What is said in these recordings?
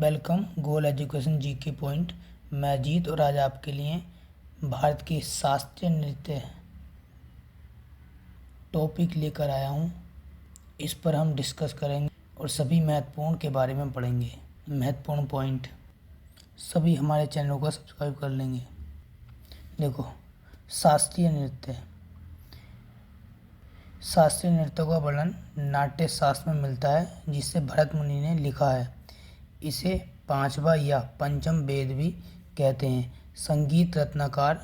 Welcome गोल education GK point. मैं अजीत और आज आपके लिए भारत की शास्त्रीय नृत्य टॉपिक लेकर आया हूँ। इस पर हम डिस्कस करेंगे और सभी महत्वपूर्ण के बारे में पढ़ेंगे। महत्वपूर्ण पॉइंट सभी हमारे चैनल को सब्सक्राइब कर लेंगे। देखो, शास्त्रीय नृत्य का वर्णन नाट्य शास्त्र में मिलता है, जिसे भरत मुनि ने लिखा है। इसे पांचवा या पंचम वेद भी कहते हैं। संगीत रत्नाकार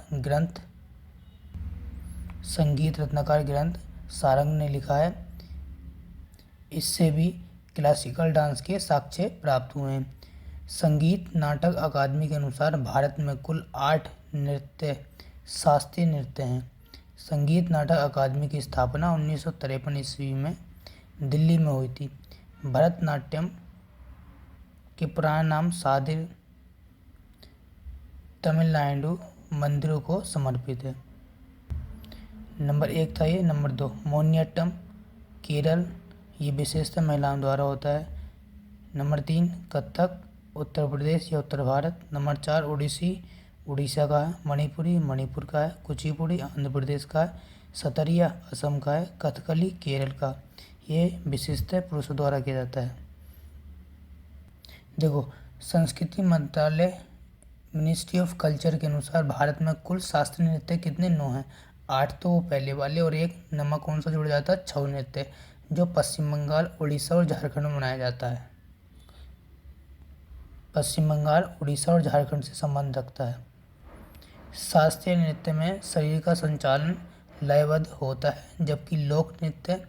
ग्रंथ सारंग ने लिखा है। इससे भी क्लासिकल डांस के साक्ष्य प्राप्त हुए हैं। संगीत नाटक अकादमी के अनुसार भारत में कुल 8 शास्त्रीय नृत्य हैं। संगीत नाटक अकादमी की स्थापना 1953 ईस्वी में दिल्ली में हुई थी। भरतनाट्यम के पुराना नाम सादिर तमिलनाडु मंदिरों को समर्पित है। नंबर 1 था ये। नंबर 2 मोहिनीअट्टम केरल, ये विशेषतः महिलाओं द्वारा होता है। नंबर 3 कथक उत्तर प्रदेश या उत्तर भारत। नंबर 4 ओडिसी उड़ीसा का है। मणिपुरी मणिपुर का है। कुचिपुड़ी आंध्र प्रदेश का है। सतरिया असम का है। कथकली केरल का। ये विशेषतः पुरुषों द्वारा किया जाता है। देखो, संस्कृति मंत्रालय मिनिस्ट्री ऑफ कल्चर के अनुसार भारत में कुल शास्त्रीय नृत्य कितने 9 हैं। 8 तो वो पहले वाले और एक नमक कौन सा जुड़ जाता है, छऊ नृत्य, जो पश्चिम बंगाल उड़ीसा और झारखंड में मनाया जाता है। पश्चिम बंगाल उड़ीसा और झारखंड से संबंध रखता है। शास्त्रीय नृत्य में शरीर का संचालन लयबद्ध होता है, जबकि लोक नृत्य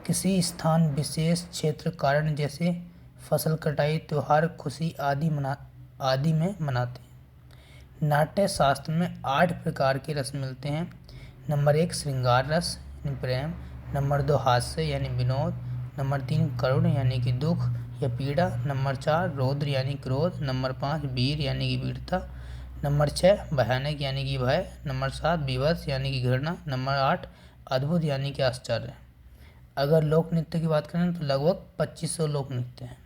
किसी स्थान विशेष क्षेत्र कारण जैसे फसल कटाई, त्योहार, खुशी आदि में मनाते हैं। नाट्य शास्त्र में 8 प्रकार के रस मिलते हैं। नंबर 1 श्रृंगार रस यानी प्रेम। नंबर 2 हास्य यानी विनोद। नंबर 3 करुण यानी कि दुख या पीड़ा। नंबर 4 रौद्र यानी क्रोध। नंबर 5 वीर यानी कि वीरता। नंबर 6 भयानक यानी कि भय। नंबर 7 विभत्स यानी कि घृणा। नंबर 8 अद्भुत यानी कि आश्चर्य। अगर लोक नृत्य की बात करें तो लगभग 2500 लोक नृत्य हैं।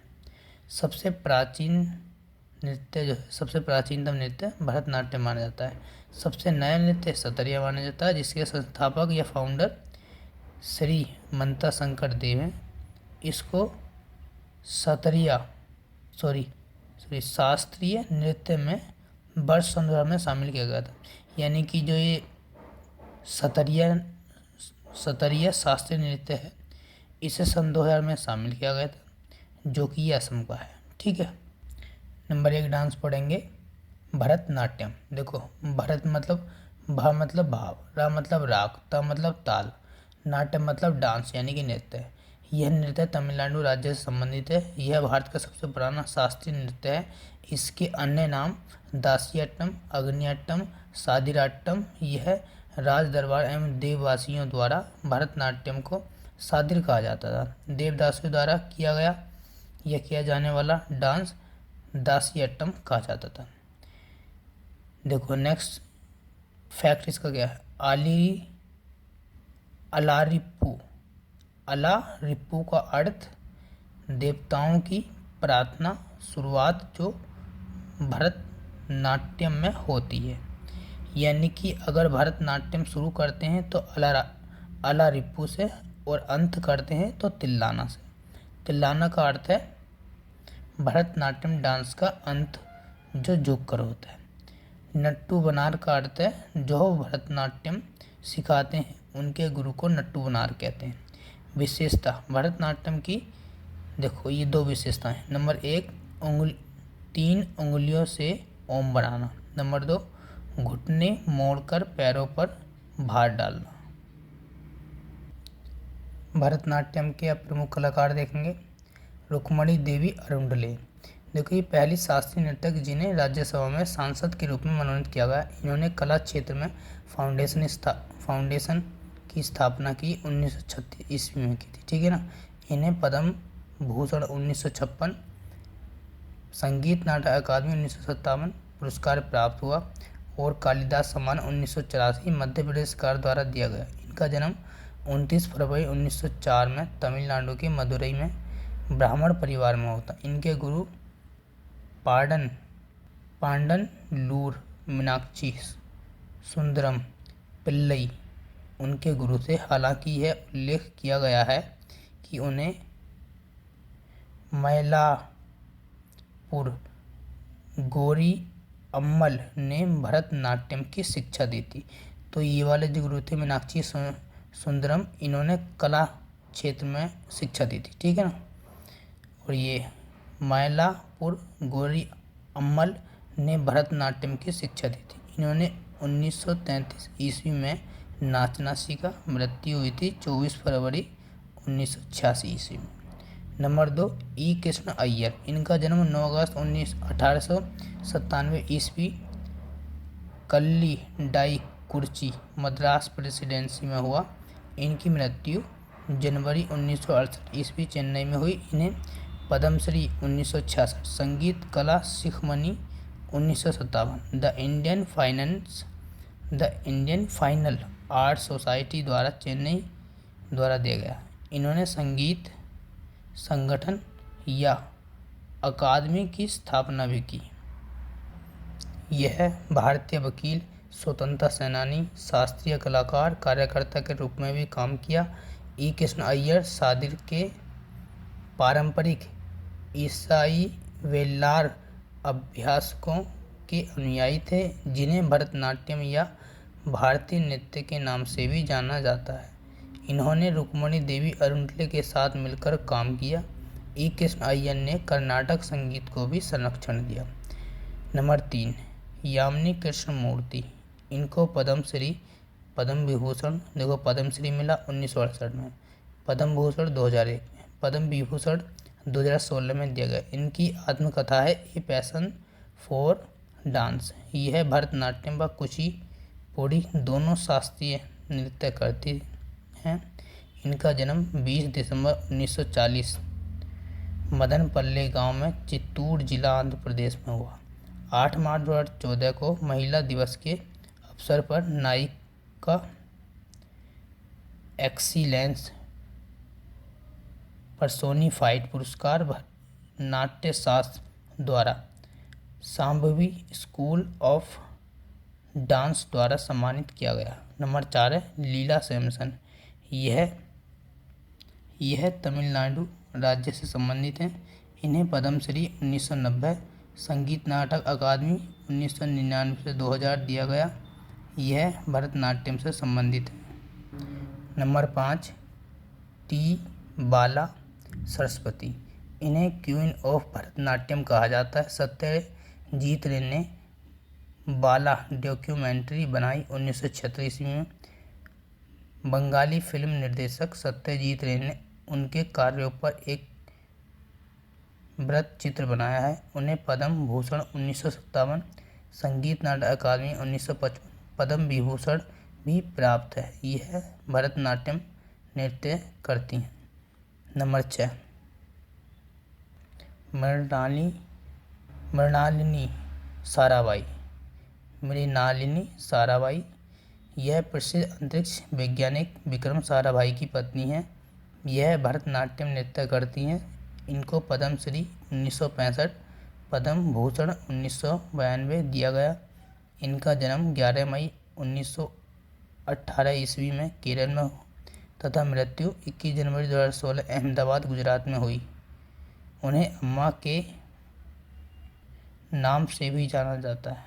सबसे प्राचीनतम नृत्य भरतनाट्यम माना जाता है। सबसे नया नृत्य सतरिया माना जाता है, जिसके संस्थापक या फाउंडर श्री मंता शंकर देव हैं। इसको शास्त्रीय नृत्य में वर्ष 2000 में शामिल किया गया था। यानी कि जो ये सतरिया शास्त्रीय नृत्य है, इसे सन 2000 में शामिल किया गया था, जो कि असम का है। ठीक है। नंबर 1 डांस पढ़ेंगे भरतनाट्यम। देखो, भरत मतलब भा मतलब भाव, रा मतलब राग, ता मतलब ताल, नाट्य मतलब डांस यानी कि नृत्य। यह नृत्य तमिलनाडु राज्य से संबंधित है। यह भारत का सबसे पुराना शास्त्रीय नृत्य है। इसके अन्य नाम दासियाट्टम, अग्नियाट्टम, सादिराट्टम। यह राज दरबार एवं देववासियों द्वारा भरतनाट्यम को सादिर कहा जाता था। देवदासियों द्वारा किया जाने वाला डांस दासियाट्टम कहा जाता था। देखो, नेक्स्ट फैक्ट इसका क्या है। अलारिप्पू का अर्थ देवताओं की प्रार्थना शुरुआत जो भरतनाट्यम में होती है। यानी कि अगर भरतनाट्यम शुरू करते हैं तो अलारिप्पू से और अंत करते हैं तो तिल्लाना से। तिल्लाना का अर्थ है भरतनाट्यम डांस का अंत, जो झुक कर होता है। नट्टू बनार का अर्थ है जो भरतनाट्यम सिखाते हैं, उनके गुरु को नट्टू बनार कहते हैं। विशेषता भरतनाट्यम की, देखो ये 2 विशेषताएं। नंबर 1 3 उंगलियों से ओम बनाना। नंबर 2 घुटने मोड़कर पैरों पर भार डालना। भरतनाट्यम के प्रमुख कलाकार देखेंगे। रुक्मणी देवी अरुणडले। देखो, ये पहली शास्त्रीय नर्तक जिन्हें राज्यसभा में सांसद के रूप में मनोनीत किया गया। इन्होंने कला क्षेत्र में फाउंडेशन की स्थापना की 1936 ईस्वी में की थी। ठीक है ना। इन्हें पद्म भूषण 1956, संगीत नाटक अकादमी 1957 पुरस्कार प्राप्त हुआ और कालिदास सम्मान 1984 मध्य प्रदेश सरकार द्वारा दिया गया। इनका जन्म 29 फरवरी 1904 में तमिलनाडु के मदुरई में ब्राह्मण परिवार में होता। इनके गुरु पांडनलूर मीनाक्षी सुंदरम पिल्लई उनके गुरु थे। हालांकि यह उल्लेख किया गया है कि उन्हें मयलापुर गोरी अम्मल ने भरतनाट्यम की शिक्षा दी थी। तो ये वाले जो गुरु थे मीनाक्षी सुंदरम, इन्होंने कला क्षेत्र में शिक्षा दी थी, ठीक है ना। और ये मयलापुर गोरी अम्मल ने भरतनाट्यम की शिक्षा दी थी। इन्होंने 1933 ईस्वी में नाचना सीखा। मृत्यु हुई थी 24 फरवरी 1986 ईस्वी में। नंबर 2, ई कृष्ण अय्यर। इनका जन्म 9 अगस्त 1897 ईस्वी कल्लीडाईकुरिची मद्रास प्रेसिडेंसी में हुआ। इनकी मृत्यु जनवरी 1968 ईस्वी चेन्नई में हुई। इन्हें पद्मश्री 1966, संगीत कला शिखमणि 1957, the Indian final art society द्वारा चेन्नई द्वारा दिया गया। इन्होंने संगीत संगठन या अकादमी की स्थापना भी की। यह भारतीय वकील, स्वतंत्रता सेनानी, शास्त्रीय कलाकार, कार्यकर्ता के रूप में भी काम किया। ई कृष्ण अय्यर सादिर के पारंपरिक ईसाई वेल्लार अभ्यासकों के अनुयायी थे, जिन्हें भरतनाट्यम या भारतीय नृत्य के नाम से भी जाना जाता है। इन्होंने रुक्मिणी देवी अरुणले के साथ मिलकर काम किया। ई कृष्ण अय्यर ने कर्नाटक संगीत को भी संरक्षण दिया। नंबर 3, यामिनी कृष्णमूर्ति। इनको पद्मश्री, पद्म विभूषण, देखो पद्मश्री मिला 1968 में, पद्म भूषण 2001 में, पद्म विभूषण 2016 में दिया गया। इनकी आत्मकथा है ए पैशन फॉर डांस। यह भरतनाट्यम व कुचिपुड़ी दोनों शास्त्रीय नृत्य करती हैं। इनका जन्म 20 दिसंबर 1940 मदनपल्ले गांव में चित्तूर जिला आंध्र प्रदेश में हुआ। 8 मार्च 2014 को महिला दिवस के अवसर पर नायिका एक्सीलेंस पर्सोनिफाइड पुरस्कार नाट्यशास्त्र द्वारा शांभवी स्कूल ऑफ डांस द्वारा सम्मानित किया गया। नंबर 4 है लीला सैमसन। यह तमिलनाडु राज्य से संबंधित हैं। इन्हें पद्मश्री 1990, संगीत नाटक अकादमी 1999 से 2000 दिया गया। यह भरतनाट्यम से संबंधित है। नंबर 5, टी बाला सरस्वती। इन्हें क्वीन ऑफ भरतनाट्यम कहा जाता है। सत्यजीत रे ने बाला डॉक्यूमेंट्री बनाई 1976 ईस्वी में। बंगाली फिल्म निर्देशक सत्यजीत रे ने उनके कार्यों पर एक वृत्त चित्र बनाया है। उन्हें पद्म भूषण 1957, संगीत नाटक अकादमी 1955, पद्म विभूषण भी प्राप्त है। यह भरतनाट्यम नृत्य करती हैं। नंबर 6, मृणालिनी साराभाई। यह प्रसिद्ध अंतरिक्ष वैज्ञानिक विक्रम साराभाई की पत्नी हैं। यह भरतनाट्यम नृत्य करती हैं। इनको पद्मश्री 1965, पद्म भूषण 1992 दिया गया। इनका जन्म 11 मई 1918 ईस्वी में केरल में तथा मृत्यु 21 जनवरी 2016 अहमदाबाद गुजरात में हुई। उन्हें अम्मा के नाम से भी जाना जाता है।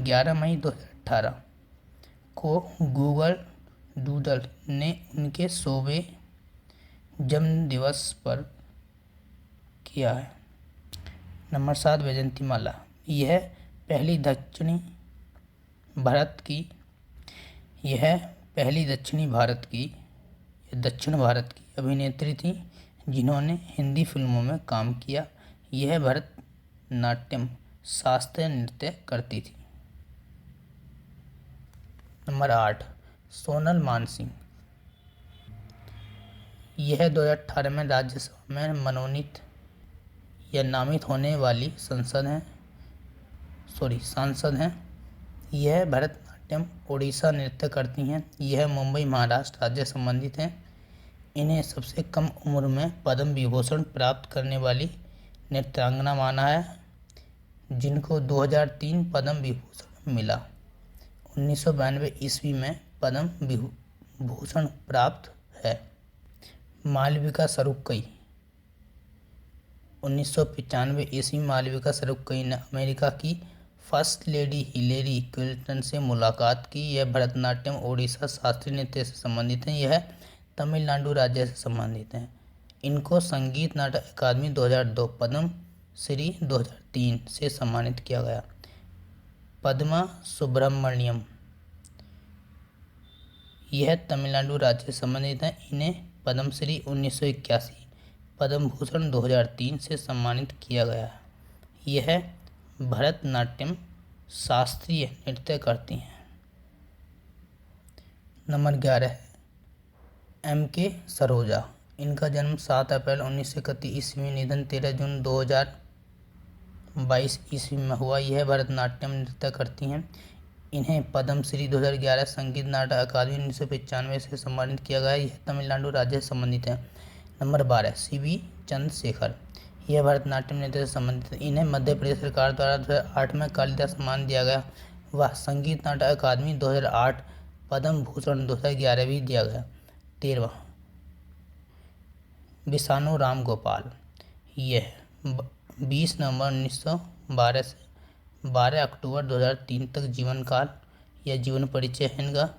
11 मई 2018 को गूगल डूडल ने उनके 100वें जन्मदिवस पर किया है। नंबर 7, वैजयंतीमाला। यह पहली दक्षिण भारत की अभिनेत्री थी जिन्होंने हिंदी फिल्मों में काम किया। यह भरतनाट्यम शास्त्रीय नृत्य करती थी। नंबर 8, सोनल मानसिंह। यह 2018 में राज्यसभा में मनोनीत या नामित होने वाली सांसद हैं। यह भरतनाट्यम ओडिशा नृत्य करती हैं। यह मुंबई महाराष्ट्र राज्य संबंधित हैं। इन्हें सबसे कम उम्र में पद्म विभूषण प्राप्त करने वाली नृत्यांगना माना है, जिनको 2003 पद्म विभूषण मिला। 1992 ईस्वी में पद्म विभूषण प्राप्त है। मालविका सरुक्कई 1995 ईस्वी मालविका सरुक्कई ने अमेरिका की फर्स्ट लेडी हिलेरी क्लिंटन से मुलाकात की। यह भरतनाट्यम ओडिशा शास्त्रीय नृत्य से संबंधित हैं। यह तमिलनाडु राज्य से संबंधित हैं। इनको संगीत नाटक अकादमी 2002, पद्म श्री 2003 से सम्मानित किया गया। पद्मा सुब्रमण्यम, यह तमिलनाडु राज्य से संबंधित हैं। इन्हें पद्मश्री 1981, पद्म भूषण 2003 से सम्मानित किया गया है। यह भरतनाट्यम शास्त्रीय नृत्य करती हैं। नंबर 11 है M.K. सरोजा। इनका जन्म 7 अप्रैल 1931 ईस्वी में, निधन 13 जून 2022 ईस्वी में हुआ। यह भरतनाट्यम नृत्य करती हैं। इन्हें पद्मश्री 2011, संगीत नाटक अकादमी 1995 से सम्मानित किया गया। यह तमिलनाडु राज्य से संबंधित है। Number 12 C.V. चंद्रशेखर, यह भरतनाट्यम नृत्य से संबंधित है। इन्हें मध्य प्रदेश सरकार द्वारा 2008 में कालिदास सम्मान दिया गया। वह संगीत नाटक अकादमी 2008, पद्म भूषण 2011 भी दिया गया। 13 विशानु राम गोपाल, यह 20 नवंबर 1912 से 12 अक्टूबर 2003 तक जीवन काल या जीवन परिचय है इनका।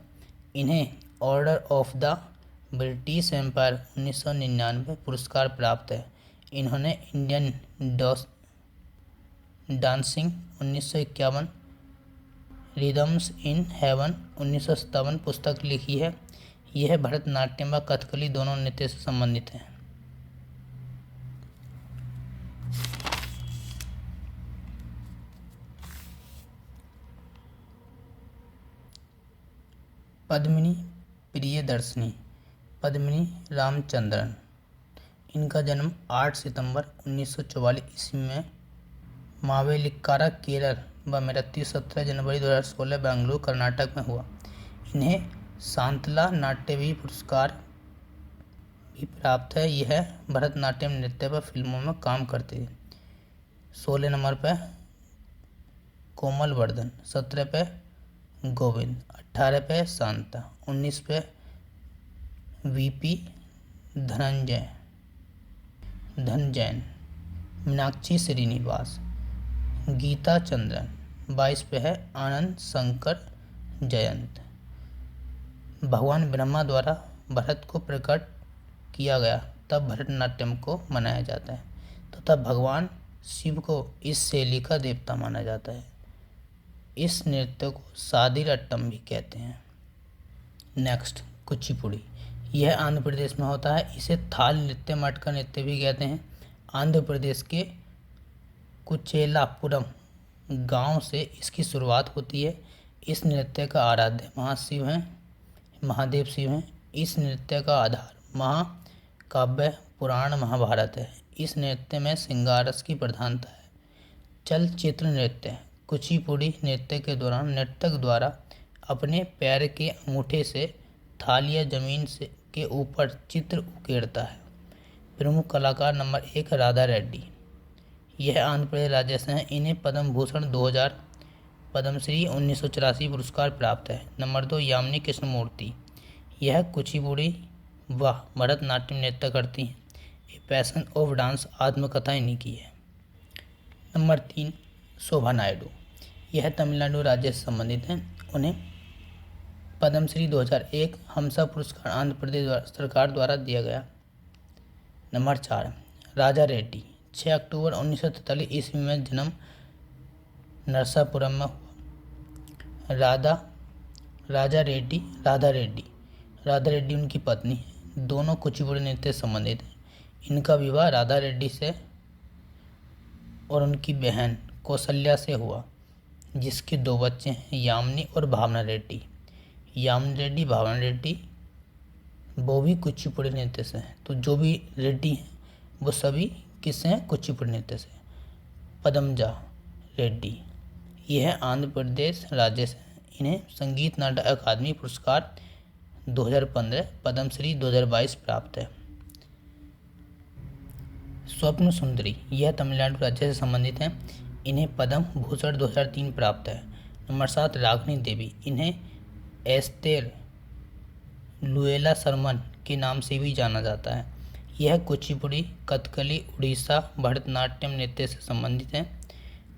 इन्हें order of the British empire 1999 पुरस्कार प्राप्त है। इन्होंने Indian dancing 1951, rhythms in heaven 1957 पुस्तक लिखी है। यह भरतनाट्यम व कथकली दोनों नृत्य से संबंधित है। पद्मिनी प्रियदर्शनी, पद्मिनी रामचंद्रन, इनका जन्म 8 सितंबर 1944 ईस्वी में मावेलिक्कारा केरल व मृत्यु 17 जनवरी 2016 बेंगलुरु कर्नाटक में हुआ। इन्हें सांतला नाट्यवी पुरस्कार भी प्राप्त है। यह भरतनाट्यम नृत्य पर फिल्मों में काम करते थे। 16 नंबर पर कोमल वर्धन, 17 पे गोविंद, 18 पे शांता, 19 पे वीपी धनजैन, मीनाक्षी श्रीनिवास, गीता चंद्रन, 22 पे है आनंद शंकर जयंत। भगवान ब्रह्मा द्वारा भरत को प्रकट किया गया तब भरतनाट्यम को मनाया जाता है, तो तब भगवान शिव को इस शैली का देवता माना जाता है। इस नृत्य को सादिरट्टम भी कहते हैं। नेक्स्ट कुचिपुड़ी, यह आंध्र प्रदेश में होता है। इसे थाल नृत्य, मटका नृत्य भी कहते हैं। आंध्र प्रदेश के कुचेलापुरम गांव से इसकी शुरुआत होती है। इस नृत्य का आराध्य महादेव शिव हैं। इस नृत्य का आधार महाकाव्य पुराण महाभारत है। इस नृत्य में श्रृंगार रस की प्रधानता है। चलचित्र नृत्य, कुचिपुड़ी नृत्य के दौरान नर्तक द्वारा अपने पैर के अंगूठे से थाल या जमीन से के ऊपर चित्र उकेरता है। प्रमुख कलाकार नंबर 1 राधा रेड्डी, यह आंध्र प्रदेश राज्य से हैं। इन्हें पद्म भूषण 2000, पद्मश्री 1984 पुरस्कार प्राप्त है। नंबर 2 यामिनी कृष्णमूर्ति, यह कुचिपुड़ी व भरतनाट्यम नृत्य करती हैं। ए पैशन ऑफ डांस आत्मकथा इन्हीं की है। नंबर 3 शोभा नायडू, यह तमिलनाडु राज्य से संबंधित हैं। उन्हें पद्मश्री 2001, हमसा पुरस्कार आंध्र प्रदेश सरकार द्वारा दिया गया। नंबर 4 राजा रेड्डी, 6 अक्टूबर 1943 ईस्वी में जन्म नरसापुरम में हुआ। राधा रेड्डी उनकी पत्नी है। दोनों कुचिपुड़ी नृत्य से संबंधित हैं। इनका विवाह राधा रेड्डी से और उनकी बहन कौशल्या से हुआ, जिसके 2 बच्चे हैं, यामिनी और भावना रेड्डी। भावना रेड्डी वो भी कुचिपुड़ी नृत्य से हैं। तो जो भी रेड्डी हैं वो सभी किससे हैं? कुचिपुड़ी नृत्य से। पदमजा रेड्डी, यह आंध्र प्रदेश राज्य से हैं। इन्हें संगीत नाटक अकादमी पुरस्कार 2015, पद्मश्री 2022 प्राप्त है। स्वप्न सुंदरी, यह तमिलनाडु राज्य से संबंधित है। इन्हें पद्म भूषण 2003 प्राप्त है। नंबर 7 रागिनी देवी, इन्हें एस्तेर लुएला सरमन के नाम से भी जाना जाता है। यह कुचिपुड़ी, कथकली, उड़ीसा भरतनाट्यम नृत्य से संबंधित है।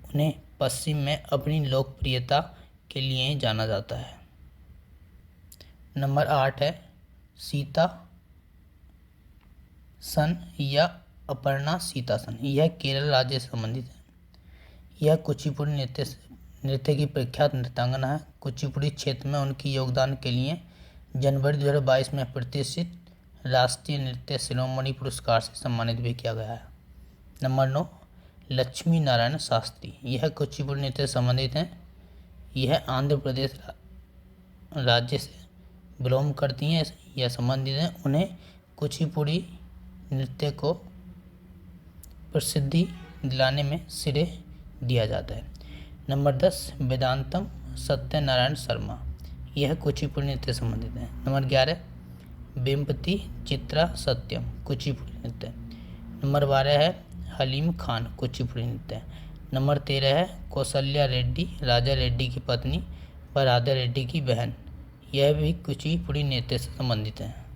उन्हें पश्चिम में अपनी लोकप्रियता के लिए जाना जाता है। नंबर 8 है सीता सन या अपर्णा सीतासन, यह केरल राज्य से संबंधित है। यह कुचिपुड़ी नृत्य की प्रख्यात नृत्यांगना है। कुचिपुड़ी क्षेत्र में उनके योगदान के लिए जनवरी 2022 में प्रतिष्ठित राष्ट्रीय नृत्य शिरोमणि पुरस्कार से सम्मानित भी किया गया है। नंबर 9 लक्ष्मी नारायण शास्त्री, यह कुचिपुड़ी नृत्य से संबंधित है। यह आंध्र प्रदेश राज्य से बिलोंग करती हैं या संबंधित हैं। उन्हें कुचिपुड़ी नृत्य को प्रसिद्धि दिलाने में श्रेय दिया जाता है। नंबर 10 वेदांतम सत्यनारायण शर्मा, यह कुचिपुड़ी नृत्य से संबंधित है। नंबर 11 वेम्पति चित्रा सत्यम, कुचिपुड़ी नृत्य। नंबर 12 है हलीम खान, कुचिपुड़ी नृत्य। नंबर 13 है कौशल्या रेड्डी, राजा रेड्डी की पत्नी व राधा रेड्डी की बहन, यह भी कुचिपुड़ी नृत्य से संबंधित है।